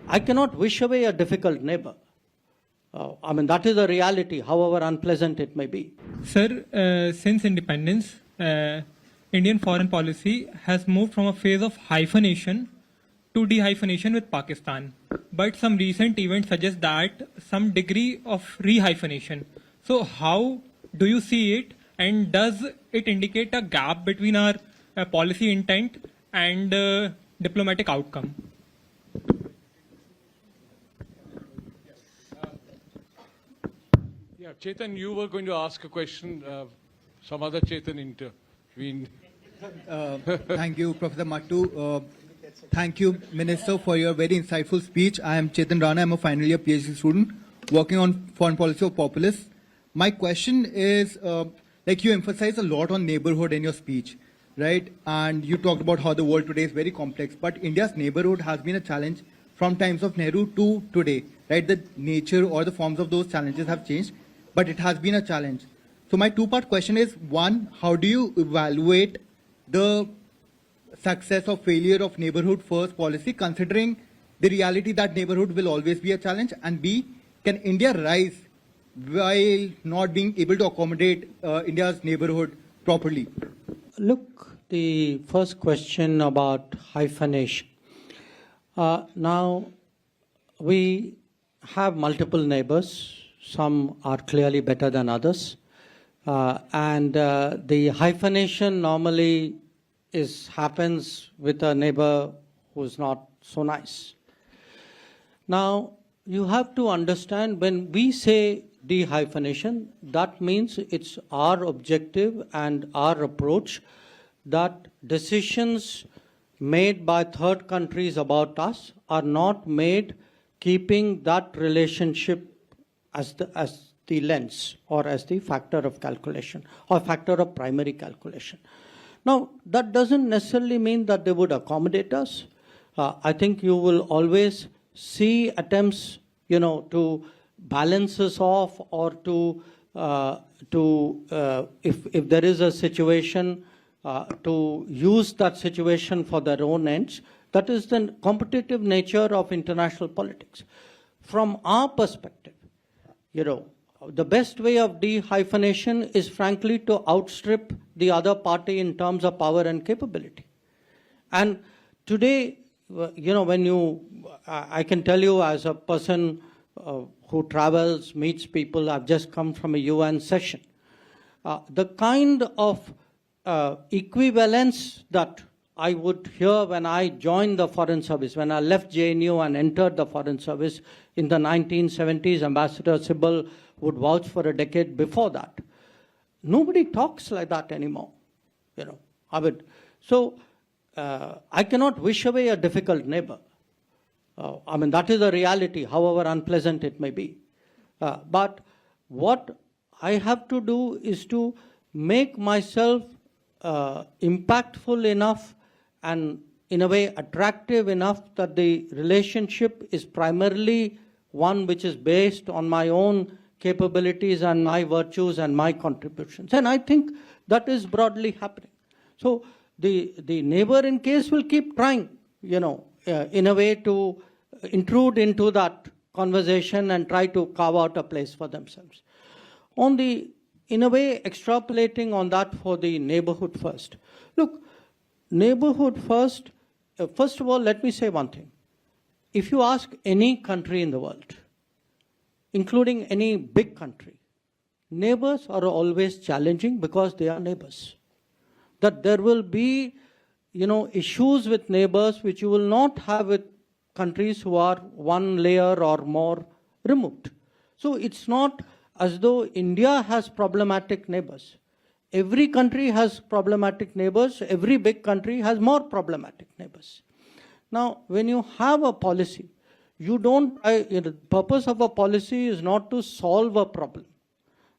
I cannot wish away a difficult neighbor. I mean, that is the reality, however unpleasant it may be. Sir, since independence, Indian foreign policy has moved from a phase of hyphenation to dehyphenation with Pakistan. But some recent events suggest that some degree of rehyphenation. So how do you see it, and does it indicate a gap between our policy intent and diplomatic outcome? Yeah, Chetan, you were going to ask a question. Some other Chetan intervened. Thank you, Professor Mattu. Thank you, Minister, for your very insightful speech. I am Chetan Rana. I'm a final year PhD student working on foreign policy of populists. My question is, like you emphasize a lot on neighborhood in your speech, right? And you talked about how the world today is very complex, but India's neighborhood has been a challenge from times of Nehru to today, right? The nature or the forms of those challenges have changed, but it has been a challenge. So my two-part question is, one, how do you evaluate the success or failure of neighborhood first policy, considering the reality that neighborhood will always be a challenge? And B, can India rise while not being able to accommodate India's neighborhood properly? Look, the first question about hyphenation. Now, we have multiple neighbors. Some are clearly better than others. And the hyphenation normally happens with a neighbor who's not so nice. Now, you have to understand, when we say dehyphenation, that means it's our objective and our approach that decisions made by third countries about us are not made keeping that relationship as the lens or as the factor of calculation or factor of primary calculation. Now, that doesn't necessarily mean that they would accommodate us. I think you will always see attempts, to balance us off, or if there is a situation, to use that situation for their own ends. That is the competitive nature of international politics. From our perspective, the best way of dehyphenation is frankly to outstrip the other party in terms of power and capability. And today, I can tell you as a person who travels, meets people, I've just come from a UN session. The kind of equivalence that I would hear when I joined the Foreign Service, when I left JNU and entered the Foreign Service in the 1970s, Ambassador Sybil would vouch for a decade before that. Nobody talks like that anymore, So I cannot wish away a difficult neighbor. That is the reality, however unpleasant it may be. But what I have to do is to make myself impactful enough and in a way attractive enough that the relationship is primarily one which is based on my own capabilities and my virtues and my contributions. And I think that is broadly happening. So the neighboring case will keep trying, in a way to intrude into that conversation and try to carve out a place for themselves. In a way, extrapolating on that for the neighborhood first. Look, neighborhood first, first of all, let me say one thing. If you ask any country in the world, including any big country, neighbors are always challenging because they are neighbors. That there will be, issues with neighbors which you will not have with countries who are one layer or more removed. So it's not as though India has problematic neighbors. Every country has problematic neighbors. Every big country has more problematic neighbors. Now, when you have a policy, the purpose of a policy is not to solve a problem.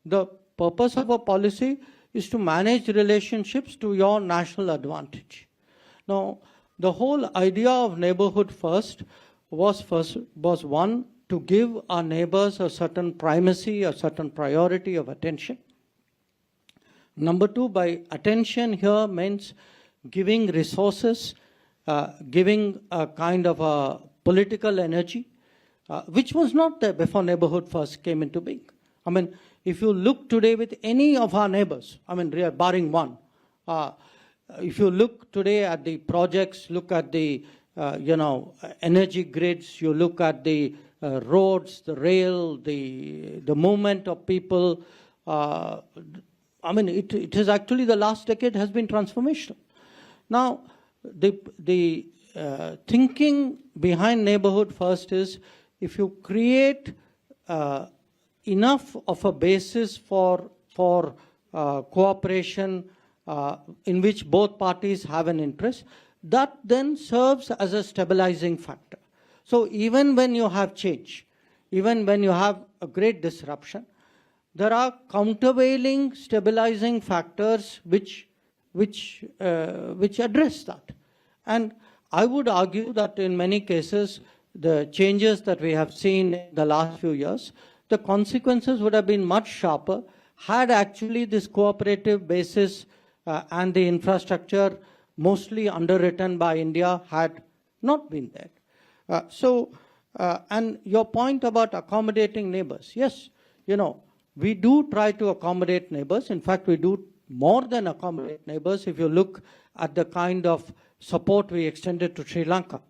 The purpose of a policy is to manage relationships to your national advantage. Now, the whole idea of neighborhood first was one, to give our neighbors a certain primacy, a certain priority of attention. Number two, by attention here means giving resources, giving a kind of a political energy, which was not there before neighborhood first came into being. I mean, if you look today with any of our neighbors, I mean, barring one, if you look today at the projects, look at the, energy grids, you look at the roads, the rail, the movement of people, I mean, it is actually the last decade has been transformational. Now, the thinking behind neighborhood first is if you create enough of a basis for cooperation in which both parties have an interest, that then serves as a stabilizing factor. So even when you have change, even when you have a great disruption, there are countervailing stabilizing factors which address that. And I would argue that in many cases, the changes that we have seen in the last few years, the consequences would have been much sharper had actually this cooperative basis and the infrastructure mostly underwritten by India had not been there. And your point about accommodating neighbors, yes, we do try to accommodate neighbors. In fact, we do more than accommodate neighbors. If you look at the kind of support we extended to Sri Lanka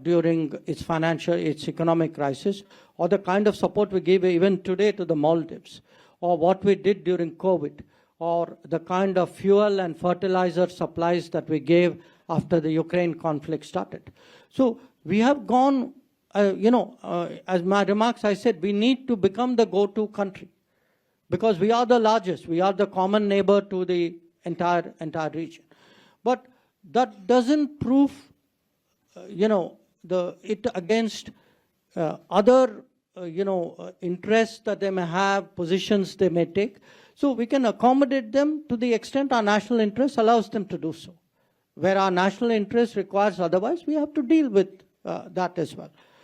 during its economic crisis, or the kind of support we give even today to the Maldives, or what we did during COVID, or the kind of fuel and fertilizer supplies that we gave after the Ukraine conflict started. So we have gone, as my remarks I said, we need to become the go-to country because we are the largest, we are the common neighbor to the entire region. But that doesn't prove, it against other, interests that they may have, positions they may take. So we can accommodate them to the extent our national interest allows them to do so. Where our national interest requires otherwise, we have to deal with that as well.